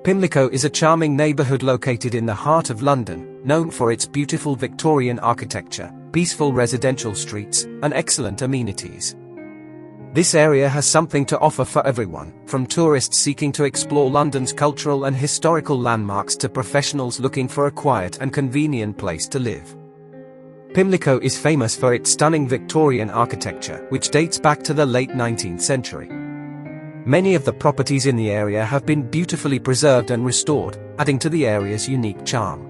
Pimlico is a charming neighbourhood located in the heart of London, known for its beautiful Victorian architecture, peaceful residential streets, and excellent amenities. This area has something to offer for everyone, from tourists seeking to explore London's cultural and historical landmarks to professionals looking for a quiet and convenient place to live. Pimlico is famous for its stunning Victorian architecture, which dates back to the late 19th century. Many of the properties in the area have been beautifully preserved and restored, adding to the area's unique charm.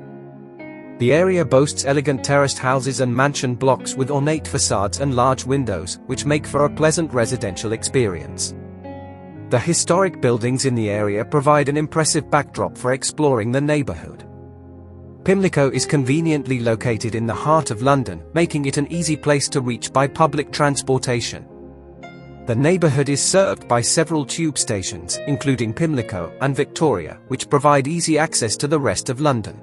The area boasts elegant terraced houses and mansion blocks with ornate facades and large windows, which make for a pleasant residential experience. The historic buildings in the area provide an impressive backdrop for exploring the neighbourhood. Pimlico is conveniently located in the heart of London, making it an easy place to reach by public transportation. The neighbourhood is served by several tube stations, including Pimlico and Victoria, which provide easy access to the rest of London.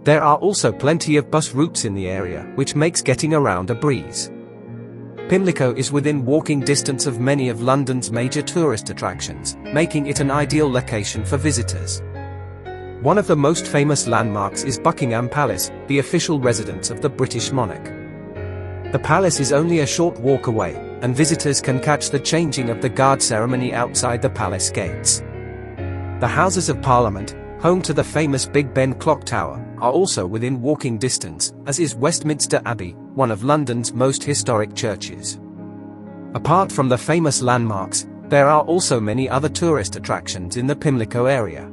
There are also plenty of bus routes in the area, which makes getting around a breeze. Pimlico is within walking distance of many of London's major tourist attractions, making it an ideal location for visitors. One of the most famous landmarks is Buckingham Palace, the official residence of the British monarch. The palace is only a short walk away, and visitors can catch the changing of the guard ceremony outside the palace gates. The Houses of Parliament, home to the famous Big Ben clock tower, are also within walking distance, as is Westminster Abbey, one of London's most historic churches. Apart from the famous landmarks, there are also many other tourist attractions in the Pimlico area.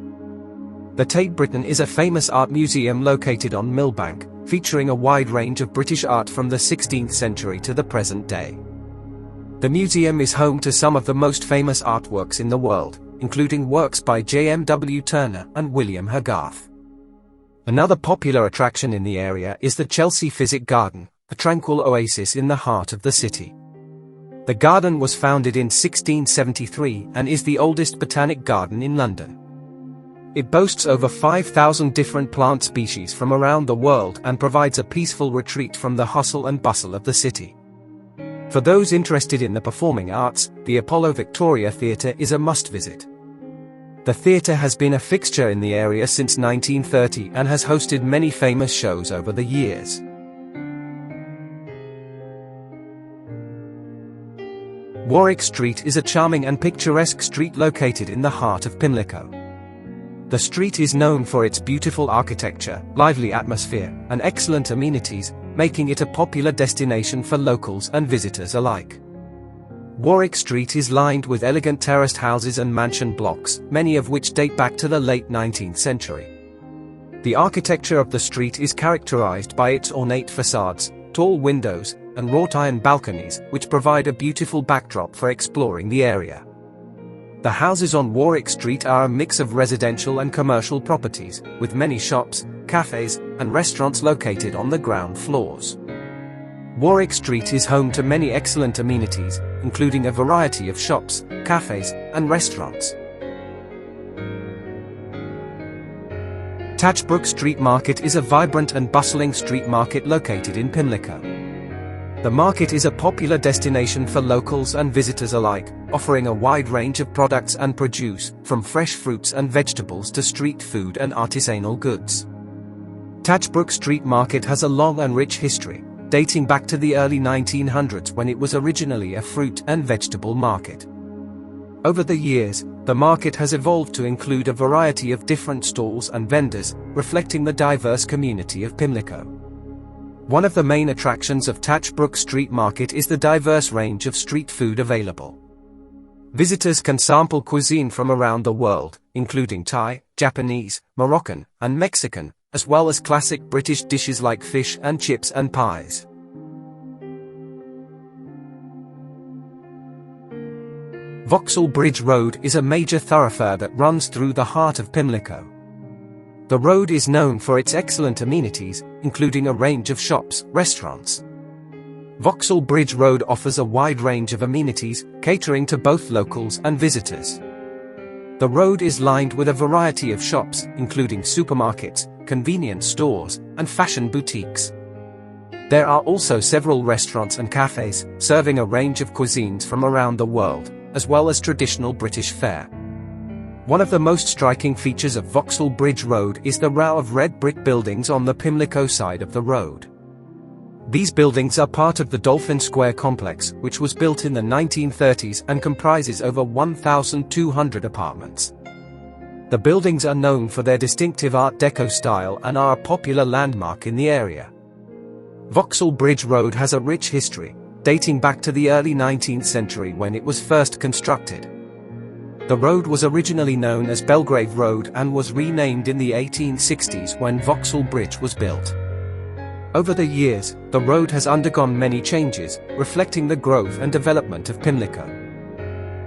The Tate Britain is a famous art museum located on Millbank, featuring a wide range of British art from the 16th century to the present day. The museum is home to some of the most famous artworks in the world, including works by J.M.W. Turner and William Hogarth. Another popular attraction in the area is the Chelsea Physic Garden, a tranquil oasis in the heart of the city. The garden was founded in 1673 and is the oldest botanic garden in London. It boasts over 5,000 different plant species from around the world and provides a peaceful retreat from the hustle and bustle of the city. For those interested in the performing arts, the Apollo Victoria Theatre is a must-visit. The theatre has been a fixture in the area since 1930 and has hosted many famous shows over the years. Warwick Street is a charming and picturesque street located in the heart of Pimlico. The street is known for its beautiful architecture, lively atmosphere, and excellent amenities, making it a popular destination for locals and visitors alike. Warwick Street is lined with elegant terraced houses and mansion blocks, many of which date back to the late 19th century. The architecture of the street is characterized by its ornate facades, tall windows, and wrought iron balconies, which provide a beautiful backdrop for exploring the area. The houses on Warwick Street are a mix of residential and commercial properties, with many shops, cafes, and restaurants located on the ground floors. Warwick Street is home to many excellent amenities, including a variety of shops, cafes, and restaurants. Tatchbrook Street Market is a vibrant and bustling street market located in Pimlico. The market is a popular destination for locals and visitors alike, offering a wide range of products and produce, from fresh fruits and vegetables to street food and artisanal goods. Tatchbrook Street Market has a long and rich history, dating back to the early 1900s when it was originally a fruit and vegetable market. Over the years, the market has evolved to include a variety of different stalls and vendors, reflecting the diverse community of Pimlico. One of the main attractions of Tatchbrook Street Market is the diverse range of street food available. Visitors can sample cuisine from around the world, including Thai, Japanese, Moroccan, and Mexican, as well as classic British dishes like fish and chips and pies. Vauxhall Bridge Road is a major thoroughfare that runs through the heart of Pimlico. The road is known for its excellent amenities, including a range of shops, restaurants. Vauxhall Bridge Road offers a wide range of amenities, catering to both locals and visitors. The road is lined with a variety of shops, including supermarkets, convenience stores, and fashion boutiques. There are also several restaurants and cafes, serving a range of cuisines from around the world, as well as traditional British fare. One of the most striking features of Vauxhall Bridge Road is the row of red brick buildings on the Pimlico side of the road. These buildings are part of the Dolphin Square complex, which was built in the 1930s and comprises over 1,200 apartments. The buildings are known for their distinctive Art Deco style and are a popular landmark in the area. Vauxhall Bridge Road has a rich history, dating back to the early 19th century when it was first constructed. The road was originally known as Belgrave Road and was renamed in the 1860s when Vauxhall Bridge was built. Over the years, the road has undergone many changes, reflecting the growth and development of Pimlico.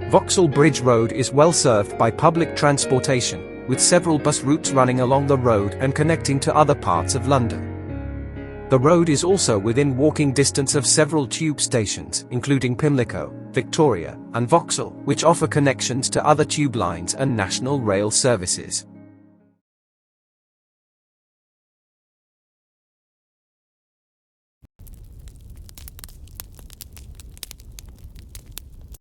Vauxhall Bridge Road is well served by public transportation, with several bus routes running along the road and connecting to other parts of London. The road is also within walking distance of several tube stations, including Pimlico, Victoria, and Vauxhall, which offer connections to other tube lines and national rail services.